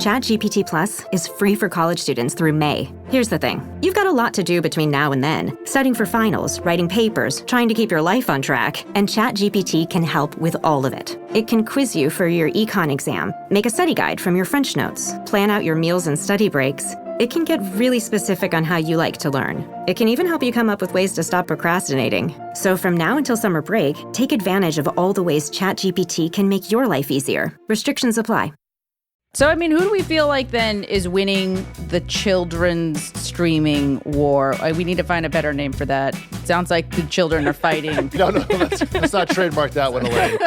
ChatGPT Plus is free for college students through May. Here's the thing. You've got a lot to do between now and then. Studying for finals, writing papers, trying to keep your life on track, and ChatGPT can help with all of it. It can quiz you for your econ exam, make a study guide from your French notes, plan out your meals and study breaks. It can get really specific on how you like to learn. It can even help you come up with ways to stop procrastinating. So from now until summer break, take advantage of all the ways ChatGPT can make your life easier. Restrictions apply. So, I mean, who do we feel like then is winning the children's streaming war? We need to find a better name for that. Sounds like the children are fighting. No, let's not trademark that one away.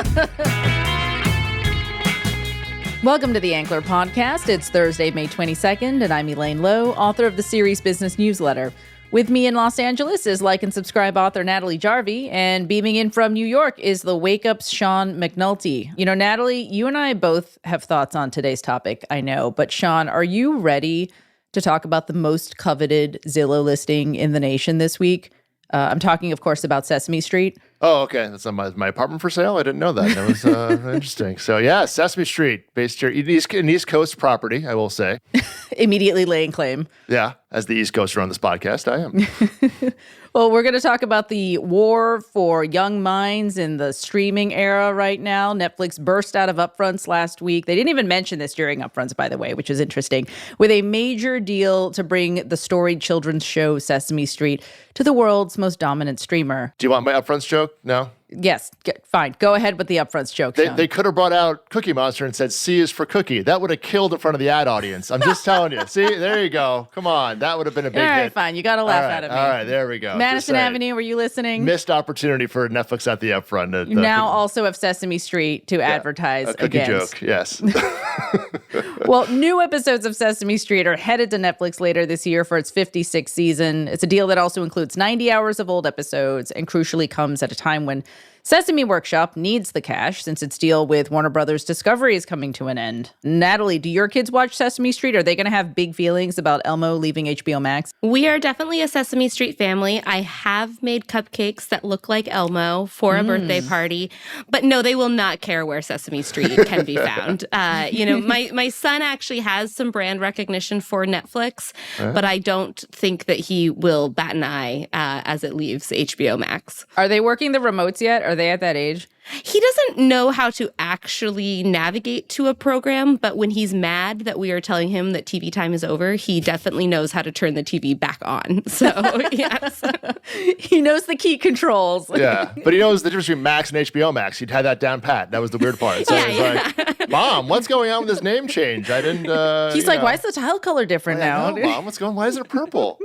Welcome to the Ankler Podcast. It's Thursday, May 22nd, and I'm Elaine Lowe, author of the series Business Newsletter. With me in Los Angeles is like and subscribe author Natalie Jarvie, and beaming in from New York is the Wake Up's Sean McNulty. You know, Natalie, you and I both have thoughts on today's topic, I know, but Sean, are you ready to talk about the most coveted Zillow listing in the nation this week? I'm talking, of course, about Sesame Street. Oh, okay. That's my apartment for sale? I didn't know that. That was interesting. So, yeah, Sesame Street, based here, an East Coast property, I will say. Immediately laying claim. Yeah, as the East Coaster on this podcast, I am. Well, we're going to talk about the war for young minds in the streaming era right now. Netflix burst out of upfronts last week. They didn't even mention this during upfronts, by the way, which is interesting, with a major deal to bring the storied children's show Sesame Street to the world's most dominant streamer. Do you want my upfronts joke? No? Yes, fine. Go ahead with the upfronts joke. They could have brought out Cookie Monster and said, C is for cookie. That would have killed in front of the ad audience. I'm just telling you. See, there you go. Come on. That would have been a big hit. All right, fine. You got to laugh out of me. All right, there we go. Madison Avenue, were you listening? Missed opportunity for Netflix at the upfront. You now also have Sesame Street to advertise a cookie against. Joke, yes. Well, new episodes of Sesame Street are headed to Netflix later this year for its 56th season. It's a deal that also includes 90 hours of old episodes and crucially comes at a time when Sesame Workshop needs the cash since its deal with Warner Brothers Discovery is coming to an end. Natalie, do your kids watch Sesame Street? Are they going to have big feelings about Elmo leaving HBO Max? We are definitely a Sesame Street family. I have made cupcakes that look like Elmo for a birthday party, but no, they will not care where Sesame Street can be found. My son actually has some brand recognition for Netflix, but I don't think that he will bat an eye as it leaves HBO Max. Are they working the remotes yet? Are they at that age? He doesn't know how to actually navigate to a program, but when he's mad that we are telling him that TV time is over, he definitely knows how to turn the TV back on. So, yes. He knows the key controls. Yeah, but he knows the difference between Max and HBO Max. He'd had that down pat. That was the weird part. So he's like, Mom, what's going on with this name change? I didn't... He's like, why is the tile color different now? No, Mom, why is it purple?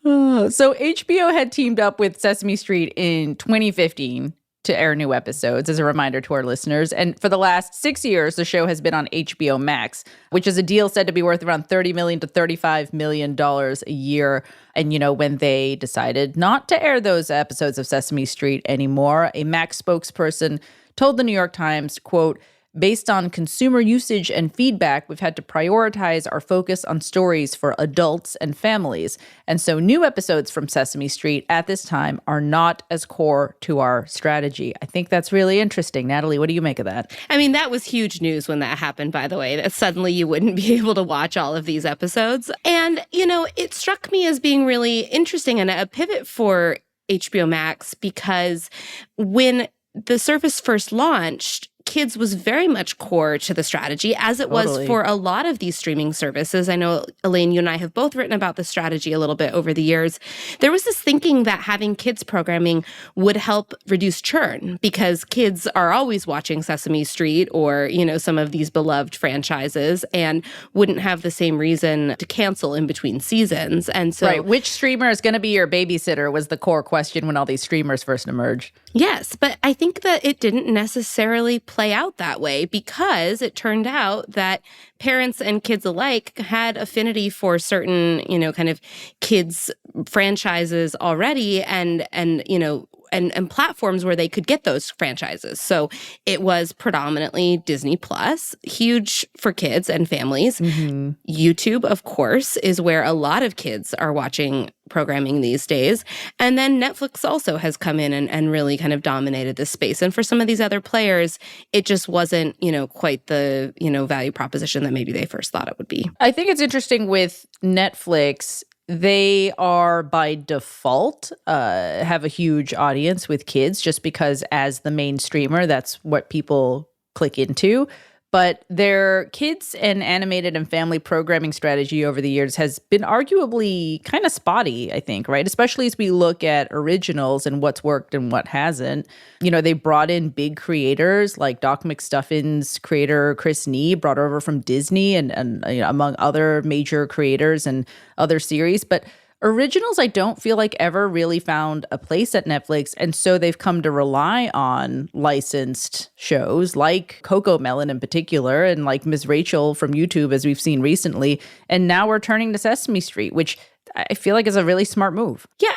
So HBO had teamed up with Sesame Street in 2015 to air new episodes, as a reminder to our listeners. And for the last 6 years, the show has been on HBO Max, which is a deal said to be worth around $30 million to $35 million a year. And, you know, when they decided not to air those episodes of Sesame Street anymore, a Max spokesperson told the New York Times, quote, "Based on consumer usage and feedback, we've had to prioritize our focus on stories for adults and families. And so new episodes from Sesame Street at this time are not as core to our strategy." I think that's really interesting. Natalie, what do you make of that? I mean, that was huge news when that happened, by the way, that suddenly you wouldn't be able to watch all of these episodes. And, you know, it struck me as being really interesting and a pivot for HBO Max because when the service first launched, kids was very much core to the strategy, as it was for a lot of these streaming services. I know, Elaine, you and I have both written about the strategy a little bit over the years. There was this thinking that having kids programming would help reduce churn because kids are always watching Sesame Street or, you know, some of these beloved franchises and wouldn't have the same reason to cancel in between seasons. And so, right, which streamer is going to be your babysitter was the core question when all these streamers first emerged. Yes, but I think that it didn't necessarily play out that way because it turned out that parents and kids alike had affinity for certain, you know, kind of kids franchises already and and platforms where they could get those franchises. So it was predominantly Disney Plus, huge for kids and families. YouTube, of course, is where a lot of kids are watching programming these days. And then Netflix also has come in and really kind of dominated this space. And for some of these other players, it just wasn't, quite the, value proposition that maybe they first thought it would be. I think it's interesting with Netflix. They are by default have a huge audience with kids just because as the main streamer, that's what people click into. But their kids and animated and family programming strategy over the years has been arguably kind of spotty, I think, right? Especially as we look at originals and what's worked and what hasn't. They brought in big creators like Doc McStuffin's creator, Chris Nee, brought over from Disney and among other major creators and other series. But originals, I don't feel like ever really found a place at Netflix, and so they've come to rely on licensed shows like CoComelon in particular, and like Ms. Rachel from YouTube, as we've seen recently, and now we're turning to Sesame Street, which I feel like is a really smart move. Yeah,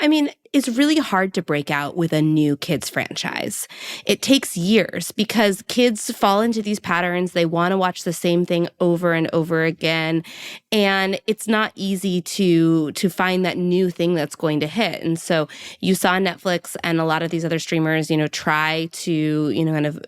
it's really hard to break out with a new kids franchise. It takes years because kids fall into these patterns. They want to watch the same thing over and over again. And it's not easy to find that new thing that's going to hit. And so you saw Netflix and a lot of these other streamers, try to, kind of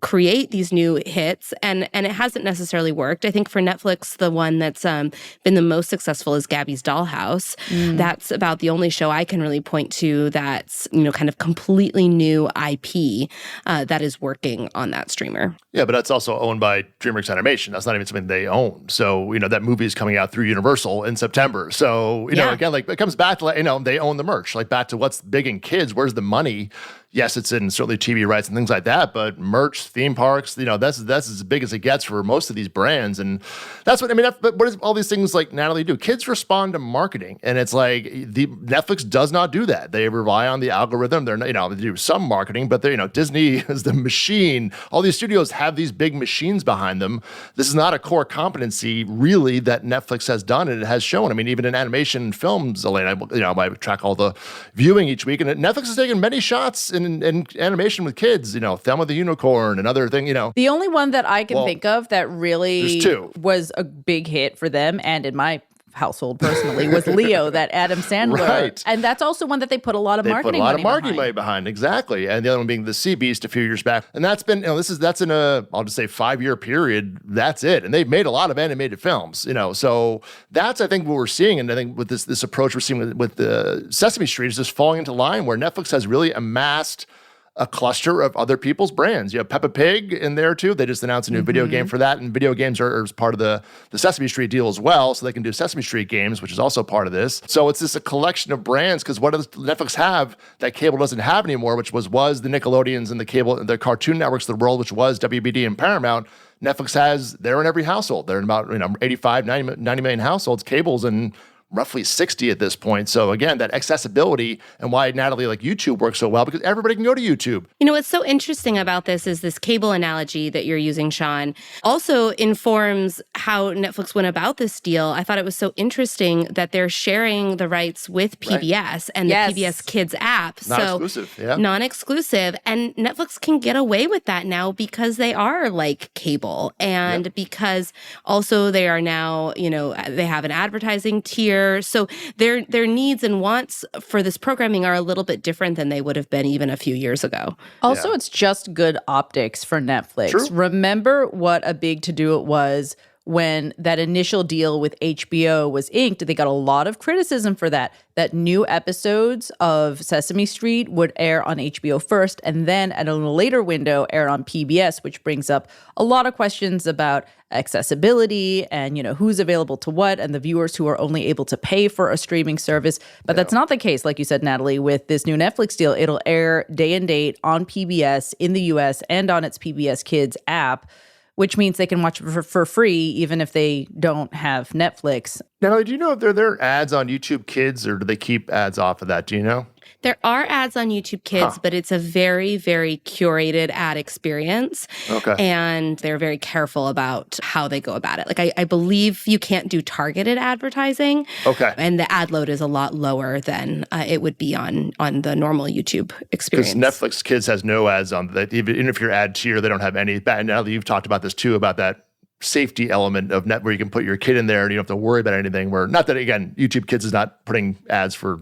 create these new hits, and it hasn't necessarily worked. I think for Netflix, the one that's been the most successful is Gabby's Dollhouse. That's about the only show I can really point to that's, kind of completely new IP that is working on that streamer. Yeah, but that's also owned by DreamWorks Animation. That's not even something they own. So, that movie is coming out through Universal in September. So, again, like it comes back to, they own the merch, like back to what's big in kids. Where's the money? Yes, it's in certainly TV rights and things like that, but merch, theme parks, that's as big as it gets for most of these brands. And that's what, but what does all these things like Natalie do? Kids respond to marketing. And it's like Netflix does not do that. They rely on the algorithm. They're not, they do some marketing, but Disney is the machine. All these studios have these big machines behind them. This is not a core competency really that Netflix has done and it has shown. Even in animation films, Elaine, I track all the viewing each week, and Netflix has taken many shots in animation with kids, Thelma the Unicorn, another thing, The only one that I can think of that really was a big hit for them, and in my household personally, was Leo, that Adam Sandler. Right. And that's also one that they put a lot of marketing money behind. Exactly. And the other one being the Sea Beast a few years back. And that's been, that's in I'll just say 5-year period. That's it. And they've made a lot of animated films, so that's, I think, what we're seeing. And I think with this approach we're seeing with the Sesame Street is just falling into line where Netflix has really amassed a cluster of other people's brands. You have Peppa Pig in there too. They just announced a new video game for that, and video games are part of the Sesame Street deal as well, so they can do Sesame Street games, which is also part of this. So it's just a collection of brands, because what does Netflix have that cable doesn't have anymore, which was the Nickelodeons and the Cartoon Networks of the world, which was WBD and Paramount. Netflix has, they're in every household. They're in about 85, 90 million households, cables, and roughly 60 at this point. So again, that accessibility and why, Natalie, like YouTube works so well, because everybody can go to YouTube. What's so interesting about this cable analogy that you're using, Sean, also informs how Netflix went about this deal. I thought it was so interesting that they're sharing the rights with PBS and the PBS Kids app. Non-exclusive, yeah. Non-exclusive. And Netflix can get away with that now because they are like cable, and because also they are now, they have an advertising tier. So their needs and wants for this programming are a little bit different than they would have been even a few years ago. Also, it's just good optics for Netflix. True. Remember what a big to-do it was when that initial deal with HBO was inked. They got a lot of criticism for that new episodes of Sesame Street would air on HBO first, and then at a later window air on PBS, which brings up a lot of questions about accessibility and, who's available to what, and the viewers who are only able to pay for a streaming service. But that's not the case, like you said, Natalie, with this new Netflix deal. It'll air day and date on PBS in the US and on its PBS Kids app, which means they can watch it for free even if they don't have Netflix. Natalie, do you know if there are ads on YouTube Kids, or do they keep ads off of that? Do you know? There are ads on YouTube Kids, but it's a very, very curated ad experience. Okay. And they're very careful about how they go about it. Like, I believe you can't do targeted advertising. Okay. And the ad load is a lot lower than it would be on the normal YouTube experience. Because Netflix Kids has no ads on that. Even if you're ad tier, they don't have any. And now that you've talked about this too, about that safety element of net where you can put your kid in there and you don't have to worry about anything. Where not that, again, YouTube Kids is not putting ads for,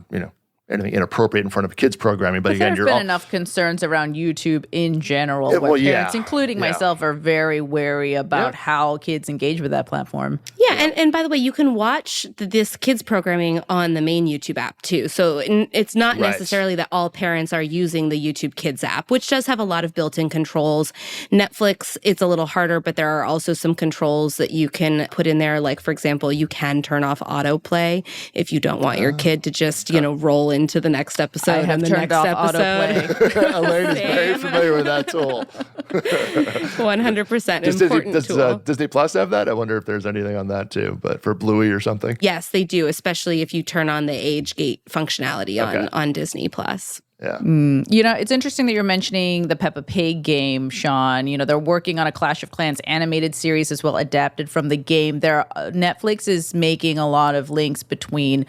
anything inappropriate in front of kids programming. But again, there's been enough concerns around YouTube in general where parents, including myself, are very wary about how kids engage with that platform. Yeah, and by the way, you can watch this kids programming on the main YouTube app too. So it's not necessarily that all parents are using the YouTube Kids app, which does have a lot of built-in controls. Netflix, it's a little harder, but there are also some controls that you can put in there. Like, for example, you can turn off autoplay if you don't want your kid to just, roll into the next episode. I have turned off autoplay. Elaine is very familiar with that tool. 100% important tool. Does Disney Plus have that? I wonder if there's anything on that too, but for Bluey or something? Yes, they do, especially if you turn on the age gate functionality on Disney Plus. Yeah. It's interesting that you're mentioning the Peppa Pig game, Sean. They're working on a Clash of Clans animated series as well, adapted from the game. Netflix is making a lot of links between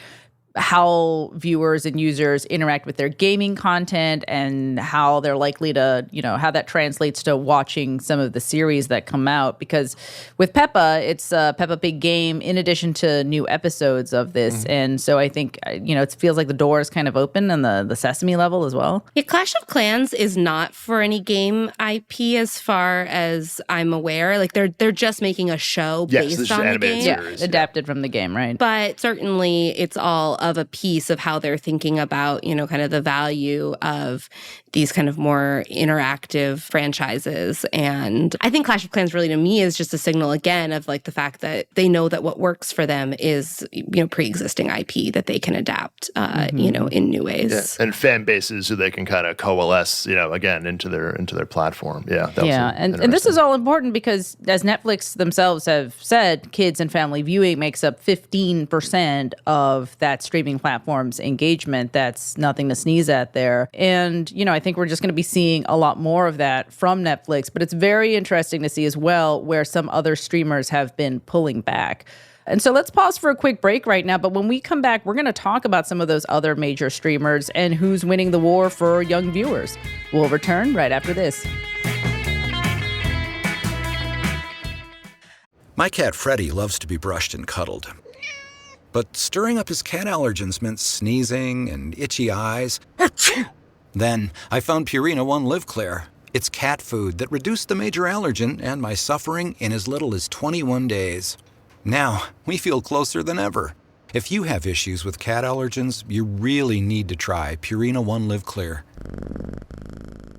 how viewers and users interact with their gaming content and how they're likely to, how that translates to watching some of the series that come out. Because with Peppa, it's a Peppa Pig game in addition to new episodes of this. And so I think, it feels like the door is kind of open on the Sesame level as well. Yeah, Clash of Clans is not for any game IP as far as I'm aware. Like they're just making a show based on the game. Series, adapted from the game, right? But certainly it's all of a piece of how they're thinking about, kind of the value of these kind of more interactive franchises. And I think Clash of Clans really to me is just a signal again of like the fact that they know that what works for them is, pre-existing IP that they can adapt, in new ways. Yeah. And fan bases who they can kind of coalesce, again, into their platform. Yeah. And this is all important because as Netflix themselves have said, kids and family viewing makes up 15% of that streaming platform's engagement. That's nothing to sneeze at there. And, I think we're just going to be seeing a lot more of that from Netflix, but it's very interesting to see as well where some other streamers have been pulling back. And so let's pause for a quick break right now. But when we come back, we're going to talk about some of those other major streamers and who's winning the war for young viewers. We'll return right after this. My cat Freddie loves to be brushed and cuddled. But stirring up his cat allergens meant sneezing and itchy eyes. Then I found Purina One Live Clear. It's cat food that reduced the major allergen and my suffering in as little as 21 days. Now, we feel closer than ever. If you have issues with cat allergens, you really need to try Purina One Live Clear.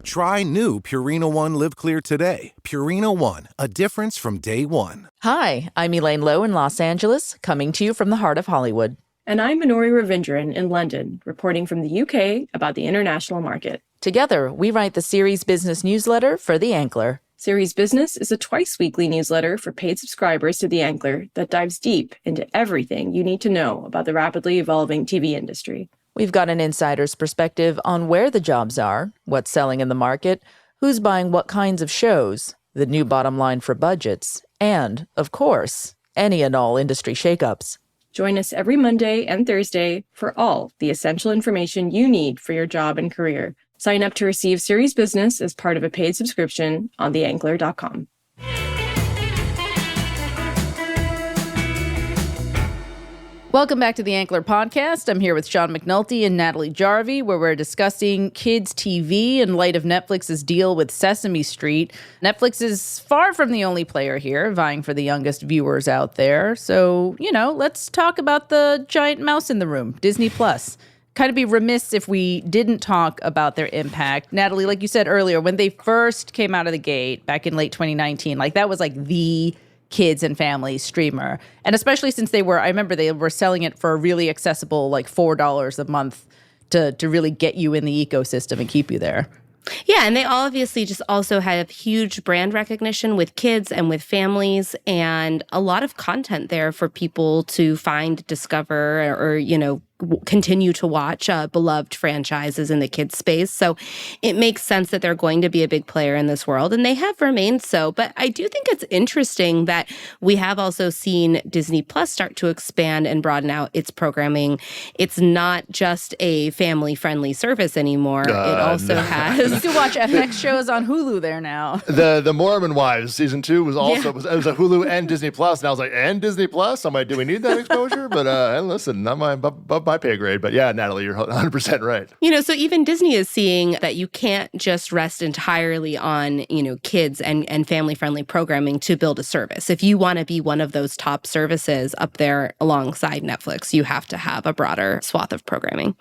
Try new Purina One Live Clear today. Purina One, a difference from day one. Hi, I'm Elaine Lowe in Los Angeles, coming to you from the heart of Hollywood. And I'm Minori Ravindran in London, reporting from the UK about the international market. Together, we write the Series Business newsletter for The Ankler. Series Business is a twice-weekly newsletter for paid subscribers to The Ankler that dives deep into everything you need to know about the rapidly evolving TV industry. We've got an insider's perspective on where the jobs are, what's selling in the market, who's buying what kinds of shows, the new bottom line for budgets, and, of course, any and all industry shakeups. Join us every Monday and Thursday for all the essential information you need for your job and career. Sign up to receive Series Business as part of a paid subscription on theankler.com. Welcome back to the Ankler Podcast. I'm here with Sean McNulty and Natalie Jarvie, where we're discussing kids' TV in light of Netflix's deal with Sesame Street. Netflix is far from the only player here, vying for the youngest viewers out there. So, let's talk about the giant mouse in the room, Disney Plus. Kind of be remiss if we didn't talk about their impact. Natalie, like you said earlier, when they first came out of the gate back in late 2019, that was the kids and family streamer. And especially since I remember they were selling it for a really accessible, $4 a month to really get you in the ecosystem and keep you there. Yeah, and they obviously just also have huge brand recognition with kids and with families and a lot of content there for people to find, discover, or continue to watch beloved franchises in the kids space. So it makes sense that they're going to be a big player in this world, and they have remained so. But I do think it's interesting that we have also seen Disney Plus start to expand and broaden out its programming. It's not just a family-friendly service anymore. It also has... You can watch FX shows on Hulu there now. The Mormon Wives season 2 was also it was a Hulu and Disney Plus, and I was like, and Disney Plus? I'm like, do we need that exposure? But listen, not above my pay grade. But yeah, Natalie, you're 100% right. So even Disney is seeing that you can't just rest entirely on, kids and family-friendly programming to build a service. If you want to be one of those top services up there alongside Netflix, you have to have a broader swath of programming.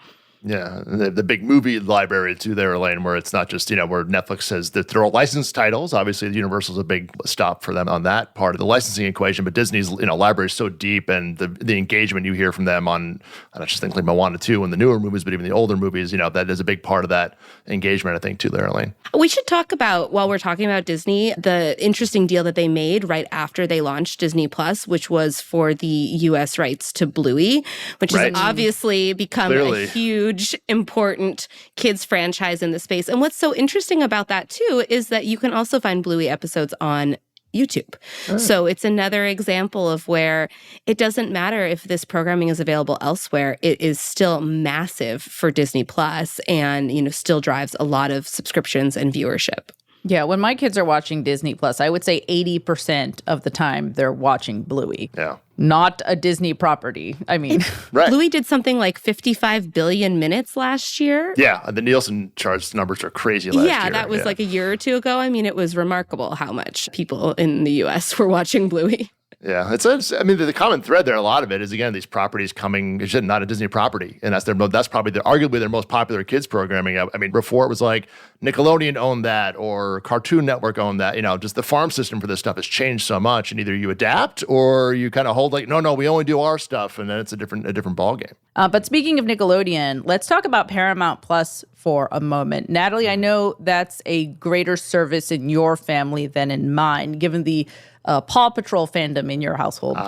Yeah, the big movie library too there, Elaine, where it's not just, where Netflix says that they're all licensed titles. Obviously, Universal's a big stop for them on that part of the licensing equation, but Disney's, library is so deep, and the engagement you hear from them on, I just think like Moana 2 and the newer movies, but even the older movies, that is a big part of that engagement, I think, too there, Elaine. We should talk about, while we're talking about Disney, the interesting deal that they made right after they launched Disney Plus, which was for the U.S. rights to Bluey, which has obviously become a huge, important kids franchise in the space. And what's so interesting about that too is that you can also find Bluey episodes on YouTube. So it's another example of where it doesn't matter if this programming is available elsewhere. It is still massive for Disney Plus, and still drives a lot of subscriptions and viewership. Yeah, when my kids are watching Disney Plus, I would say 80% of the time they're watching Bluey. Yeah. Not a Disney property. I mean, right. Bluey did something like 55 billion minutes last year. Yeah, the Nielsen charts numbers are crazy last year. Yeah, that was like a year or two ago. I mean, it was remarkable how much people in the U.S. were watching Bluey. Yeah, the common thread there, a lot of it is, again, these properties coming, it's not a Disney property, and that's probably arguably their most popular kids programming. I mean, before it was like Nickelodeon owned that or Cartoon Network owned that. Just the farm system for this stuff has changed so much, and either you adapt or you kind of hold like, no, we only do our stuff, and then it's a different ballgame. But speaking of Nickelodeon, let's talk about Paramount Plus for a moment. Natalie, I know that's a greater service in your family than in mine, given the Paw Patrol fandom in your household.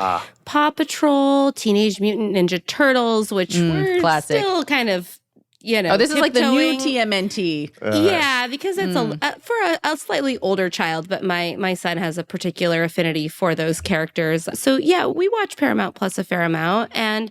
Paw Patrol, Teenage Mutant Ninja Turtles, which were classic. Still kind of, this is like the new tiptoeing. TMNT. Yeah, because it's for a slightly older child, but my son has a particular affinity for those characters. So yeah, we watch Paramount Plus a fair amount, and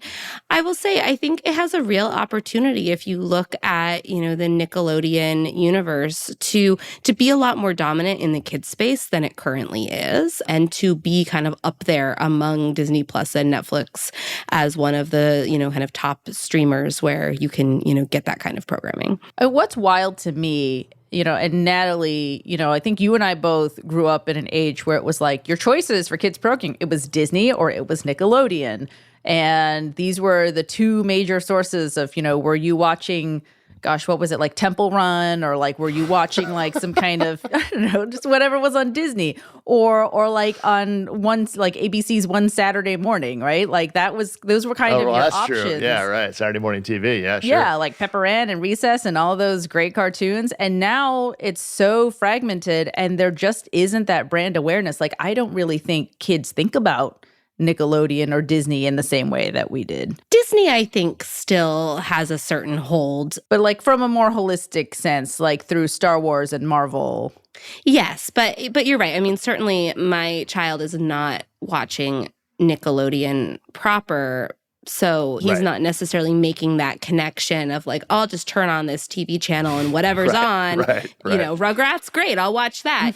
I will say I think it has a real opportunity if you look at the Nickelodeon universe to be a lot more dominant in the kids space than it currently is, and to be kind of up there among Disney Plus and Netflix as one of the kind of top streamers where you can get that kind of programming. What's wild to me, and Natalie, I think you and I both grew up in an age where it was like your choices for kids programming, it was Disney or it was Nickelodeon. And these were the two major sources of, were you watching, what was it, like Temple Run, or like were you watching like some kind of, I don't know, just whatever was on Disney, or like on ABC's One Saturday Morning, right? Like those were kind of your that's options. True. Yeah, right. Saturday morning TV. Yeah, sure. Yeah, like Pepper Ann and Recess and all those great cartoons. And now it's so fragmented, and there just isn't that brand awareness. Like, I don't really think kids think about Nickelodeon or Disney in the same way that we did. Disney, I think, still has a certain hold. But like from a more holistic sense, like through Star Wars and Marvel. Yes, but you're right. I mean, certainly my child is not watching Nickelodeon proper, so he's not necessarily making that connection of like, I'll just turn on this TV channel and whatever's on, Rugrats, great, I'll watch that,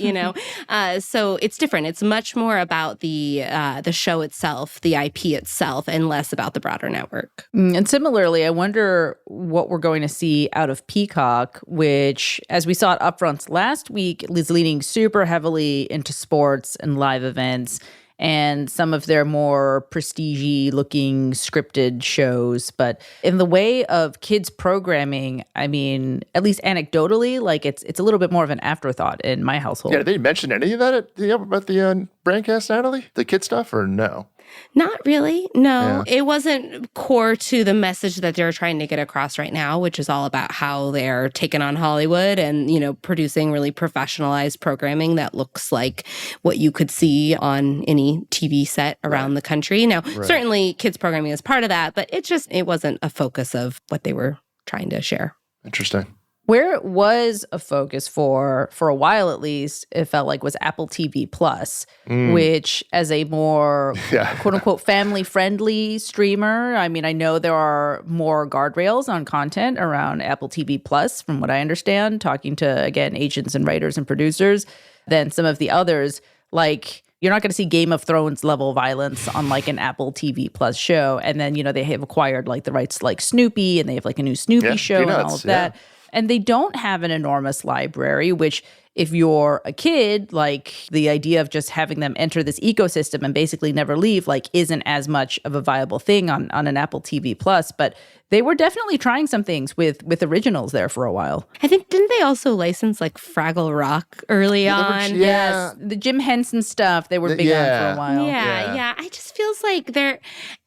So it's different. It's much more about the show itself, the IP itself, and less about the broader network. And similarly, I wonder what we're going to see out of Peacock, which, as we saw at Upfronts last week, is leaning super heavily into sports and live events and some of their more prestige-y looking scripted shows. But in the way of kids programming, I mean, at least anecdotally, like it's a little bit more of an afterthought in my household. Yeah, did they mention any of that about the Brandcast, Natalie? The kid stuff, or no? Not really. No, it wasn't core to the message that they're trying to get across right now, which is all about how they're taking on Hollywood and, producing really professionalized programming that looks like what you could see on any TV set around the country. Now, certainly kids programming is part of that, but it wasn't a focus of what they were trying to share. Interesting. Where it was a focus for a while at least, it felt like was Apple TV Plus, which as a more quote unquote family friendly streamer, I mean, I know there are more guardrails on content around Apple TV Plus, from what I understand, talking to, again, agents and writers and producers, than some of the others. Like, you're not going to see Game of Thrones level violence on like an Apple TV Plus show. And then, they have acquired like the rights to like Snoopy, and they have like a new Snoopy show Peanuts, and all of that. And they don't have an enormous library, which if you're a kid, like the idea of just having them enter this ecosystem and basically never leave, like isn't as much of a viable thing on an Apple TV Plus. But they were definitely trying some things with originals there for a while. I think, didn't they also license like Fraggle Rock early on? Yes. The Jim Henson stuff, they were big on for a while. Yeah. I just feels like they're,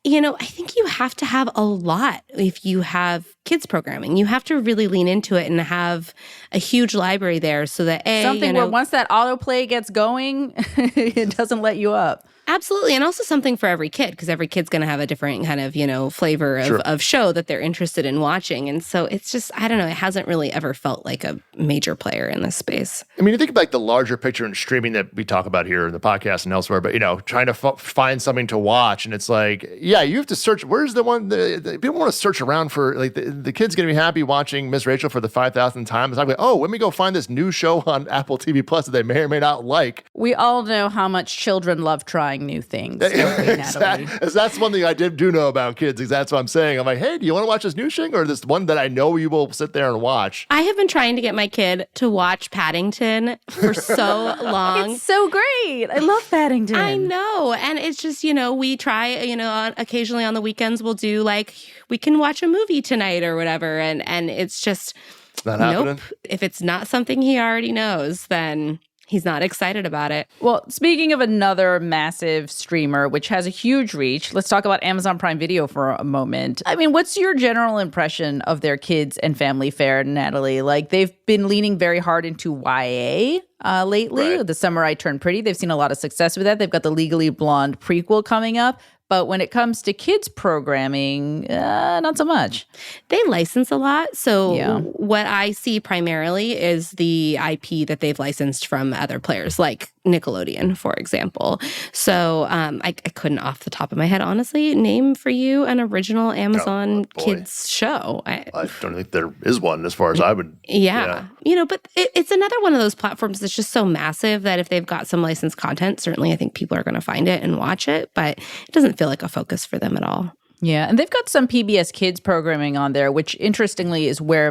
I think you have to have a lot if you have kids programming. You have to really lean into it and have a huge library there so that something where once that autoplay gets going, it doesn't let you up. Absolutely. And also something for every kid, because every kid's going to have a different kind of, flavor of show that they're interested in watching. And so it's just, I don't know, it hasn't really ever felt like a major player in this space. I mean, you think about like the larger picture in streaming that we talk about here in the podcast and elsewhere, but, trying to find something to watch. And it's like, you have to search. Where's the one? People want to search around for, like, the kid's going to be happy watching Miss Rachel for the 5,000th time. It's like, let me go find this new show on Apple TV Plus that they may or may not like. We all know how much children love trying new things. That's one thing I do know about kids. That's what I'm saying. I'm like, hey, do you want to watch this new thing or this one that I know you will sit there and watch? I have been trying to get my kid to watch Paddington for so long. It's so great. I love Paddington. I know. And it's just, we try, occasionally on the weekends we'll do like, we can watch a movie tonight or whatever. And it's just, not happening. If it's not something he already knows, then he's not excited about it. Well, speaking of another massive streamer, which has a huge reach, let's talk about Amazon Prime Video for a moment. I mean, what's your general impression of their kids and family fare, Natalie? Like, they've been leaning very hard into YA lately. Right. The Summer I Turned Pretty, they've seen a lot of success with that. They've got the Legally Blonde prequel coming up. But when it comes to kids programming, not so much. They license a lot. So what I see primarily is the IP that they've licensed from other players, like Nickelodeon, for example. So I couldn't, off the top of my head, honestly, name for you an original Amazon kids show. I don't think there is one as far as I would. Yeah. But it's another one of those platforms that's just so massive that if they've got some licensed content, certainly I think people are going to find it and watch it. But it doesn't feel like a focus for them at all. Yeah, and they've got some PBS Kids programming on there, which interestingly is where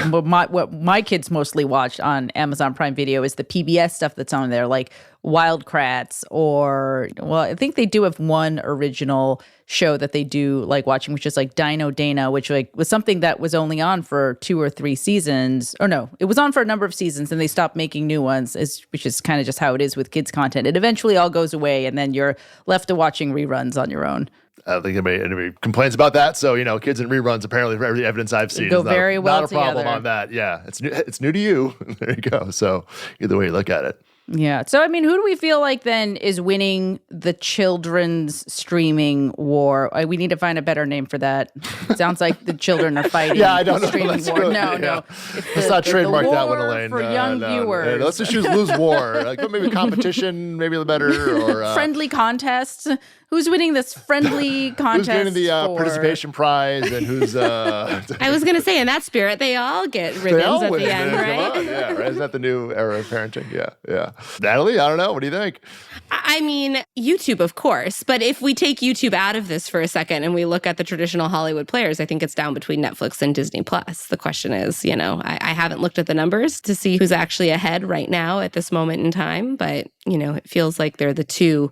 what my kids mostly watch on Amazon Prime Video is the PBS stuff that's on there, like Wild Kratts I think they do have one original show that they do like watching, which is like Dino Dana, which like was something that was only on for 2 or 3 seasons. Or no, it was on for a number of seasons and they stopped making new ones, which is kind of just how it is with kids content. It eventually all goes away and then you're left to watching reruns on your own. I don't think anybody complains about that. So, kids and reruns, apparently, for every evidence I've seen, go very well not a problem on that. Yeah, it's new to you. There you go. So either way you look at it. Yeah. So, I mean, who do we feel like then is winning the children's streaming war? We need to find a better name for that. It sounds like the children are fighting. Yeah, I don't know. Streaming war. Really, no. Let's not trademark that one, war Elaine. For young viewers. Yeah, let's just lose war. Like maybe competition, maybe the better. Or friendly contests. Who's winning this friendly contest? Who's getting the participation prize and who's... I was going to say, in that spirit, they all get ribbons at the end, right? Yeah, right. Isn't that the new era of parenting? Yeah. Natalie, I don't know. What do you think? I mean, YouTube, of course. But if we take YouTube out of this for a second and we look at the traditional Hollywood players, I think it's down between Netflix and Disney+. The question is, I haven't looked at the numbers to see who's actually ahead right now at this moment in time. But, it feels like they're the two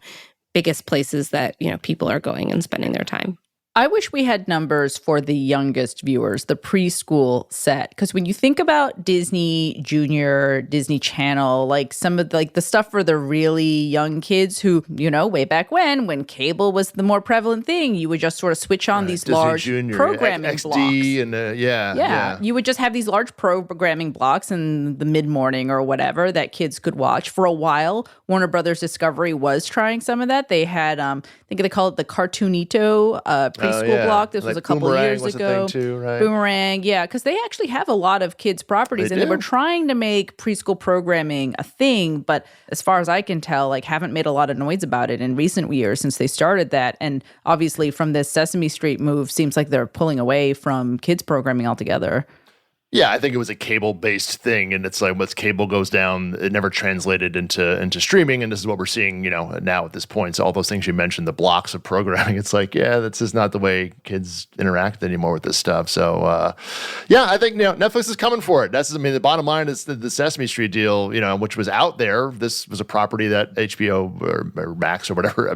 biggest places that, people are going and spending their time. I wish we had numbers for the youngest viewers, the preschool set. Because when you think about Disney Junior, Disney Channel, like some of the stuff for the really young kids who, way back when cable was the more prevalent thing, you would just sort of switch on these Disney large Junior, programming XD blocks. And Yeah, you would just have these large programming blocks in the mid-morning or whatever that kids could watch. For a while, Warner Brothers Discovery was trying some of that. They had, I think they call it the Cartoonito preschool block. This was a couple of years ago. A thing too, right? Boomerang, yeah, because they actually have a lot of kids' properties, and they were trying to make preschool programming a thing, but as far as I can tell, haven't made a lot of noise about it in recent years since they started that. And obviously, from this Sesame Street move, seems like they're pulling away from kids' programming altogether. Yeah, I think it was a cable-based thing, and it's like once cable goes down, it never translated into streaming, and this is what we're seeing, now at this point. So all those things you mentioned, the blocks of programming, it's like, yeah, that's just not the way kids interact anymore with this stuff. So, I think Netflix is coming for it. The bottom line is the Sesame Street deal, which was out there. This was a property that HBO or Max or whatever,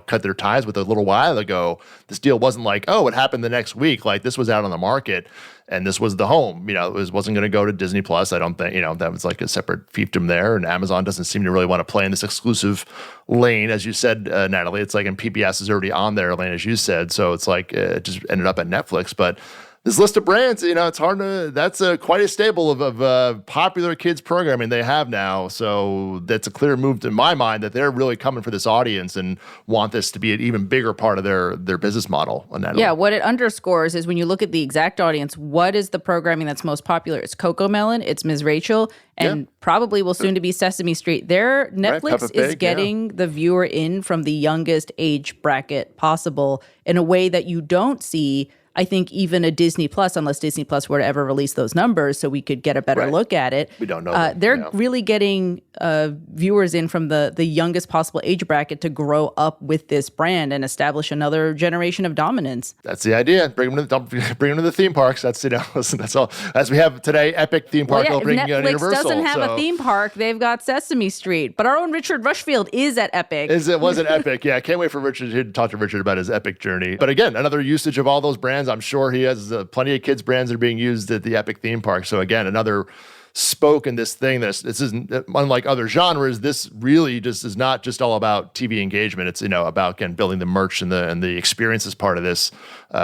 cut their ties with a little while ago. This deal wasn't like, oh, it happened the next week. Like this was out on the market. And this was the home, it wasn't going to go to Disney Plus. I don't think, that was like a separate fiefdom there. And Amazon doesn't seem to really want to play in this exclusive lane, as you said, Natalie. It's like, and PBS is already on their lane, as you said. So it's like, it just ended up at Netflix. But this list of brands, it's hard to, that's quite a stable of popular kids programming they have now. So that's a clear move in my mind that they're really coming for this audience and want this to be an even bigger part of their business model. Yeah, what it underscores is when you look at the exact audience, what is the programming that's most popular? It's Cocomelon, it's Ms. Rachel, and probably will soon to be Sesame Street. Their Netflix is getting the viewer in from the youngest age bracket possible in a way that you don't see, I think, even a Disney Plus, unless Disney Plus were to ever release those numbers so we could get a better look at it. We don't know. They're really getting viewers in from the youngest possible age bracket to grow up with this brand and establish another generation of dominance. That's the idea. Bring them to the theme parks. That's, listen, that's all. As we have today, Epic theme park opening at Universal. Netflix doesn't have a theme park. They've got Sesame Street. But our own Richard Rushfield is at Epic. It was at Epic. Yeah, I can't wait for Richard to talk to Richard about his Epic journey. But again, another usage of all those brands. I'm sure he has plenty of kids' brands that are being used at the Epic theme park. So again, another spoke in this thing. This isn't, unlike other genres, this really just is not just all about TV engagement. It's about, again, building the merch and the experiences part of this,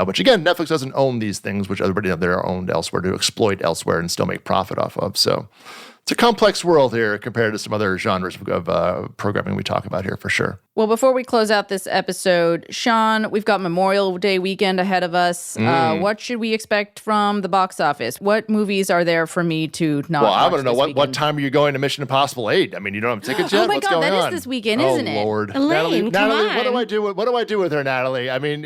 which again, Netflix doesn't own these things, which everybody they're owned elsewhere to exploit elsewhere and still make profit off of. So it's a complex world here compared to some other genres of programming we talk about here for sure. Well, before we close out this episode, Sean, we've got Memorial Day weekend ahead of us. What should we expect from the box office? What movies are there for me to not watch? Well, I want to know what time are you going to Mission Impossible 8? I mean, you don't have tickets yet? Oh my What's God, going that on? is this weekend, isn't it? Oh, Lord. Elaine, come Natalie, on. what do I do with her, Natalie? I mean,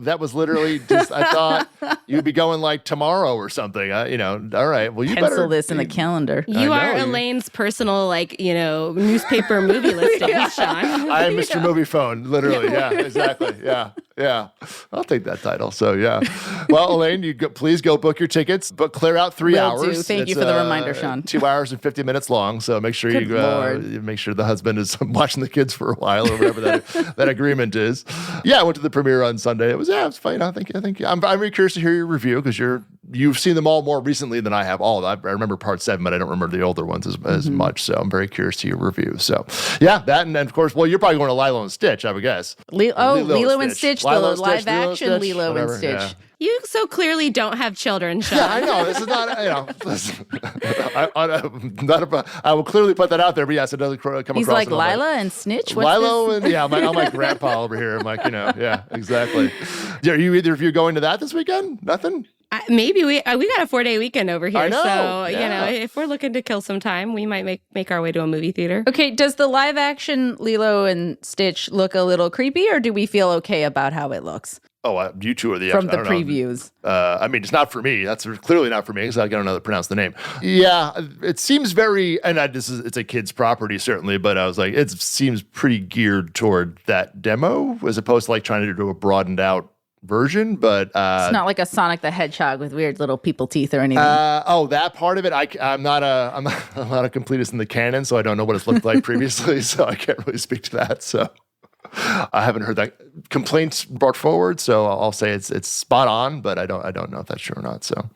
that was literally just, I thought you'd be going like tomorrow or something. All right. Well, you Pencil better this in the calendar. You are Elaine's personal, newspaper movie listing, Sean. I am Mr. Movie Phone, literally. Yeah, exactly. Yeah. I'll take that title. So, yeah. Well, Elaine, please go book your tickets, but clear out 3 hours. Will do. Thank you for the reminder, Sean. 2 hours and 50 minutes long. So make sure you make sure the husband is watching the kids for a while or whatever that agreement is. Yeah, I went to the premiere on Sunday. It was fine. I think I'm very curious to hear your review because you've seen them all more recently than I have all. I remember part 7, but I don't remember the older ones as much. So I'm very curious to your review. So yeah, that and of course, well, you're probably going to Lilo and Stitch, I would guess. Lilo and Stitch, the live action Lilo and Stitch. Yeah. You so clearly don't have children, Sean. Yeah, I know. This is not, listen, I will clearly put that out there, but yes, it doesn't come across. He's like Lila and Snitch? What's Lilo this? and, yeah, I'm like grandpa over here. I'm like, yeah, exactly. Are you either of you going to that this weekend? Nothing? Maybe we got a 4-day weekend over here. I know, so, yeah. If we're looking to kill some time, we might make our way to a movie theater. Okay, does the live action Lilo and Stitch look a little creepy, or do we feel okay about how it looks? Oh, you two are the from the previews. I mean, it's not for me. That's clearly not for me because I don't know how to pronounce the name. Yeah, it seems very, and it's a kid's property certainly, but I was like, it seems pretty geared toward that demo as opposed to like trying to do a broadened out version. But it's not like a Sonic the Hedgehog with weird little people teeth or anything. That part of it, I'm not a completist in the canon, so I don't know what it's looked like previously, so I can't really speak to that. So. I haven't heard that complaints brought forward, so I'll say it's spot on, but I don't know if that's true or not. So,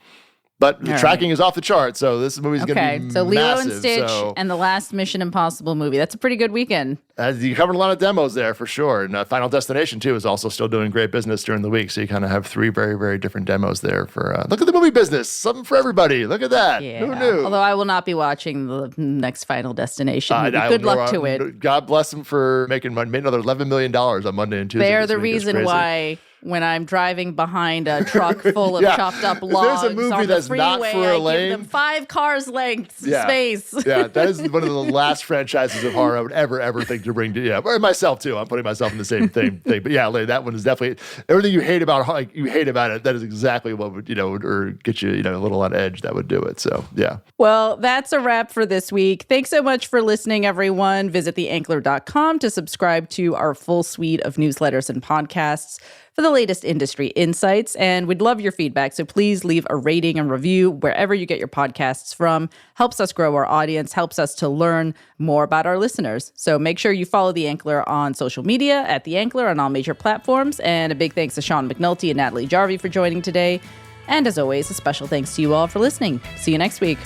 but the tracking is off the chart, so this movie's going to be so Lilo massive, and Stitch and the last Mission Impossible movie. That's a pretty good weekend. You covered a lot of demos there for sure, and Final Destination too is also still doing great business during the week. So you kind of have 3 very, very different demos there for look at the movie business, something for everybody. Look at that. Yeah. Who knew? Although I will not be watching the next Final Destination movie. Good luck to it. God bless them for making money. Made another $11 million on Monday and Tuesday. They are the reason why when I'm driving behind a truck full of chopped up logs there's a movie on the that's freeway, not for a I lane. give them 5 cars lengths space. Yeah, that is one of the last franchises of horror I would ever think to bring to, or myself too. I'm putting myself in the same thing. But yeah, that one is definitely everything you hate about it. That is exactly what would, or get you, a little on edge. That would do it. So yeah. Well, that's a wrap for this week. Thanks so much for listening, everyone. Visit theankler.com to subscribe to our full suite of newsletters and podcasts for the latest industry insights. And we'd love your feedback. So please leave a rating and review wherever you get your podcasts from. Helps us grow our audience, helps us to learn more about our listeners. So make sure you follow The Ankler on social media at The Ankler on all major platforms. And a big thanks to Sean McNulty and Natalie Jarvie for joining today. And as always, a special thanks to you all for listening. See you next week.